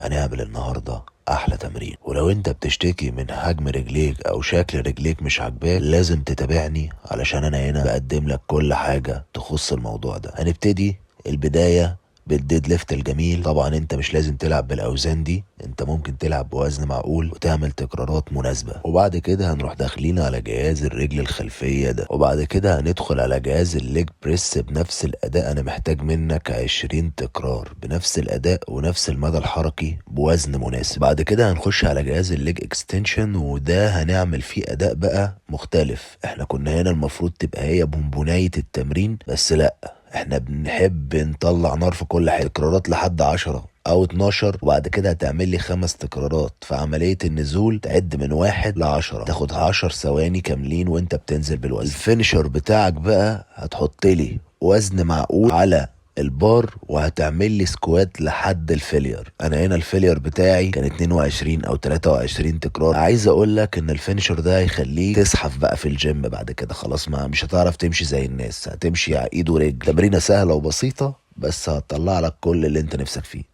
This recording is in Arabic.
هنعمل النهاردة أحلى تمرين، ولو أنت بتشتكي من حجم رجليك أو شكل رجليك مش عاجباك لازم تتابعني، علشان أنا هنا بقدم لك كل حاجة تخص الموضوع ده. هنبتدي البداية بالديد ليفت الجميل. طبعا انت مش لازم تلعب بالاوزان دي، انت ممكن تلعب بوزن معقول وتعمل تكرارات مناسبة. وبعد كده هنروح داخلين على جهاز الرجل الخلفية ده، وبعد كده هندخل على جهاز الليج بريس بنفس الاداء. انا محتاج منك 20 تكرار بنفس الاداء ونفس المدى الحركي بوزن مناسب. بعد كده هنخش على جهاز الليج اكستنشن، وده هنعمل فيه اداء بقى مختلف. احنا كنا هنا المفروض تبقى هي بونبوناية التمرين، بس لا، احنا بنحب نطلع نار في كل حاجة. تكرارات لحد 10 او 12، وبعد كده هتعمل لي 5 تكرارات. في عملية النزول تعد من 1 ل10، تاخد 10 ثواني كاملين وانت بتنزل بالوزن. الفينشر بتاعك بقى هتحط لي وزن معقول على البار، وهتعمل لي سكوات لحد الفيلير. انا هنا الفيلير بتاعي كان 22 او 23 تكرار. عايز اقول لك ان الفينشر ده هيخليك تزحف بقى في الجيم بعد كده. خلاص ما مش هتعرف تمشي زي الناس، هتمشي على ايد ورجل. تمرينة سهلة وبسيطة، بس هتطلع لك كل اللي انت نفسك فيه.